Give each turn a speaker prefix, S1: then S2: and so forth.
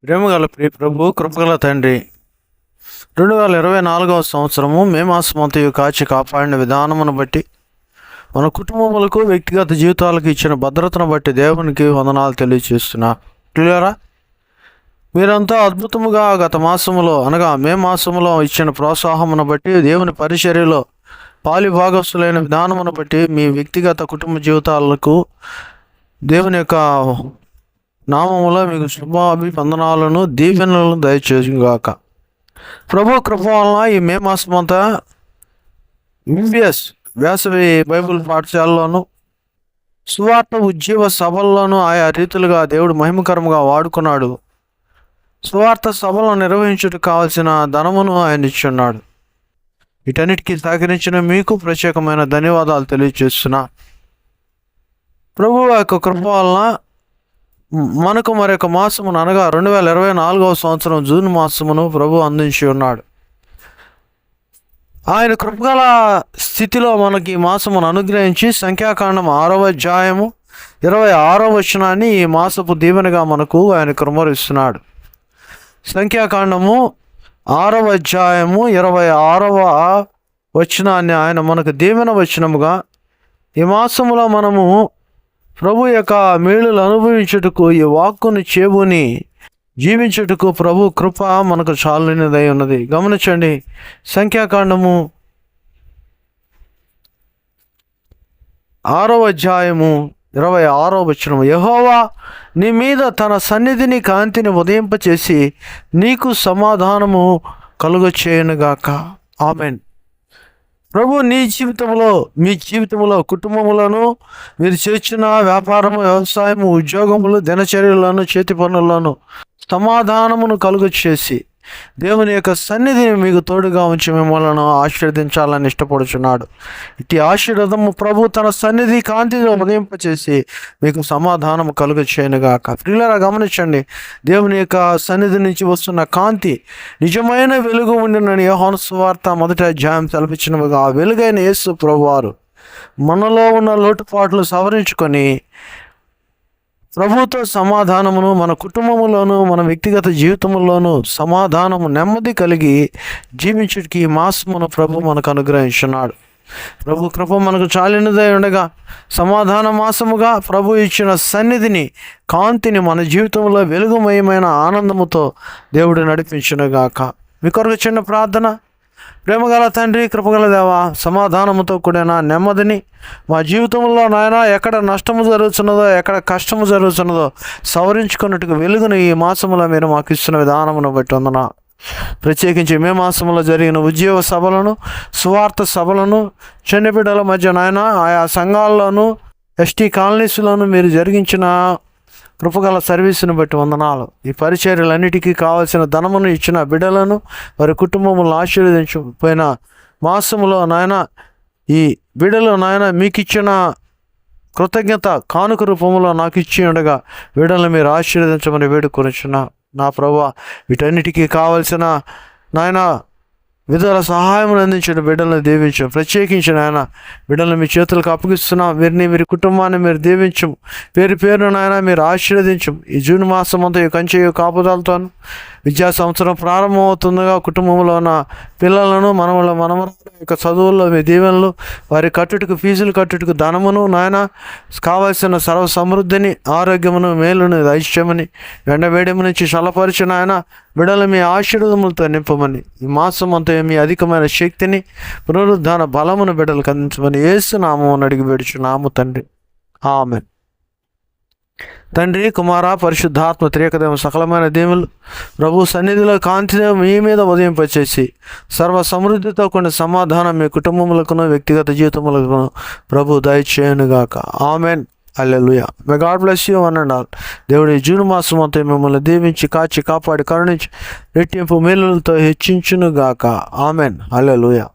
S1: ప్రేమగల ప్రియ ప్రభు, కృపగల తండ్రి, 2024 సంవత్సరము మే మాసమంతయు కాచి కాపాడిన విధానమును బట్టి, మన కుటుంబములకు వ్యక్తిగత జీవితాలకు ఇచ్చిన భద్రతను బట్టి దేవునికి వందనాలు తెలియజేస్తున్నా. క్లియరా? మీరంతా అద్భుతముగా గత మాసములో అనగా మే మాసములో ఇచ్చిన ప్రోత్సాహమును బట్టి, దేవుని పరిచర్యలో పాలి భాగస్తులైన విధానమును బట్టి మీ వ్యక్తిగత కుటుంబ జీవితాలకు దేవుని యొక్క నామములో మీకు శుభాభివందనాలను దీవెనలను దయచేయుగాక. ప్రభు కృప వలన ఈ మే మాసమంతా వేసవి బైబిల్ పాఠశాలలోను సువార్త ఉజ్జీవ సభల్లోనూ ఆయా రీతులుగా దేవుడు మహిమకరముగా వాడుకున్నాడు. సువార్త సభలను నిర్వహించుటకు కావలసిన ధనమును ఆయన ఇచ్చున్నాడు. వీటన్నిటికీ సహకరించిన మీకు ప్రత్యేకమైన ధన్యవాదాలు తెలియజేస్తున్నా. ప్రభు యొక్క కృప వలన మనకు మరొక మాసమును అనగా 2024 సంవత్సరం జూన్ మాసమును ప్రభు అందించి ఉన్నాడు. ఆయన కృపగల స్థితిలో మనకి ఈ మాసమును అనుగ్రహించి సంఖ్యాకాండం 6వ అధ్యాయము 26వ వచనాన్ని ఈ మాసపు దీవెనగా మనకు ఆయన కృమరిస్తున్నాడు. సంఖ్యాకాండము 6వ అధ్యాయము 26వ వచనాన్ని ఆయన మనకు దీవెన వచనముగా ఈ మాసములో మనము ప్రభు యొక్క మేలులు అనుభవించుటకు, ఈ వాక్కుని చెవుని జీవించుటకు ప్రభు కృప మనకు చాలినదై ఉన్నది. గమనించండి, సంఖ్యాకాండము 6వ అధ్యాయము 26వ వచనము, యెహోవా నీ మీద తన సన్నిధిని కాంతిని ఉదయింపచేసి నీకు సమాధానము కలుగచేయునుగాక. ఆమెన్. ప్రభు మీ జీవితంలో కుటుంబములను, మీరు చేర్చిన వ్యాపారము, వ్యవసాయము, ఉద్యోగములు, దినచర్యలను, చేతి పనులను సమాధానమును కలుగు చేసి దేవుని యొక్క సన్నిధిని మీకు తోడుగా ఉంచి మిమ్మల్ని ఆశీర్వదించాలని ఇష్టపడుచున్నాడు. ఇటు ఆశీర్వాదము ప్రభు తన సన్నిధి కాంతిలో ఉదయింపచేసి మీకు సమాధానము కలుగ చేయనుగాక. ప్రియులారా, గమనించండి, దేవుని యొక్క సన్నిధి నుంచి వస్తున్న కాంతి నిజమైన వెలుగు ఉండినని యోహాను సువార్త 1వ అధ్యాయం సెలవిచ్చినవిగా ఆ వెలుగైన యేసు ప్రభువారు మనలో ఉన్న లోటుపాట్లు సవరించుకొని ప్రభుతో సమాధానమును, మన కుటుంబములోను మన వ్యక్తిగత జీవితంలోనూ సమాధానము, నెమ్మది కలిగి జీవించుడికి ఈ మాసమును ప్రభు మనకు అనుగ్రహించున్నాడు. ప్రభు కృప మనకు చాలినదై ఉండగా సమాధాన మాసముగా ప్రభు ఇచ్చిన సన్నిధిని, కాంతిని మన జీవితంలో వెలుగుమయమైన ఆనందముతో దేవుడు నడిపించునుగాక. మీ కొరకు చిన్న ప్రార్థన. ప్రేమగల తండ్రి, కృపగల దేవ, సమాధానముతో కూడిన నెమ్మదిని మా జీవితంలో నాయన ఎక్కడ నష్టము జరుగుతున్నదో, ఎక్కడ కష్టము జరుగుతున్నదో సవరించుకున్నట్టుగా వెలుగును ఈ మాసంలో మీరు మాకు ఇస్తున్న విధానమును బట్టి వందనా. ప్రత్యేకించి మే మాసంలో జరిగిన ఉద్యోగ సభలను, సువార్త సభలను, చిన్నబిడ్డల మధ్య నాయన ఆయా సంఘాల్లోనూ ఎస్టీ కాలనీస్లోనూ మీరు జరిగించిన కృపగల సర్వీసును బట్టి వందనాలు. ఈ పరిచర్యలన్నిటికీ కావాల్సిన ధనమును ఇచ్చిన బిడ్డలను, వారి కుటుంబములను ఆశీర్వదించకపోయిన మాసములో నాయన ఈ బిడ్డలు నాయన మీకు ఇచ్చిన కృతజ్ఞత కానుక రూపంలో నాకు ఇచ్చి ఉండగా బిడ్డలను మీరు ఆశీర్వదించమని వేడుకొనిచున్నా. నా ప్రభువా, వీటన్నిటికీ కావలసిన నాయన విధాల సహాయమును అందించిన బిడ్డలను దీవించు. ప్రత్యేకించిన ఆయన బిడ్డలను మీ చేతులకు అప్పగిస్తున్నాం. వీరి కుటుంబాన్ని మీరు దీవించు. పేరున నాయన మీరు ఆశీర్వదించు. ఈ జూన్ మాసం అంతా ఈ కంచె కాపుదలతో విద్యా సంవత్సరం ప్రారంభమవుతుండగా కుటుంబంలో ఉన్న పిల్లలను, మనమరాల యొక్క చదువుల్లో మీ దీవెనలు, వారి కట్టుటకు ఫీజులు కట్టుటకు ధనమును నాయన కావలసిన సర్వ సమృద్ధిని, ఆరోగ్యమును, మేలును దయచేయమని, ఎండవేడిము నుంచి చల్లపరిచిన ఆయన బిడ్డలు మీ ఆశీర్వాదములతో నింపమని, ఈ మాసం అంతా మీ అధికమైన శక్తిని, పునరుద్ధాన బలమును బిడ్డలకు అందించమని యేసు నామమున అడిగి వేడుచున్నాము తండ్రి. ఆమేన్. తండ్రి, కుమార, పరిశుద్ధాత్మ త్రియకదేవ సకలమైన దేవులు ప్రభు సన్నిధిలో కాంతిని మీ మీద ఉదయింపచేసి సర్వ సమృద్ధితో కొన్ని సమాధానం మీ కుటుంబములకును వ్యక్తిగత జీవితములకును ప్రభు దయచేయునుగాక. ఆమెన్. హల్లెలూయా. May God bless you one and all. దేవుడి జూన్ మాసం అంతా మిమ్మల్ని దీవించి కాచి కాపాడి కరుణించి రెట్టింపు మేలులతో హెచ్చించునుగాక. ఆమెన్. హల్లెలూయా.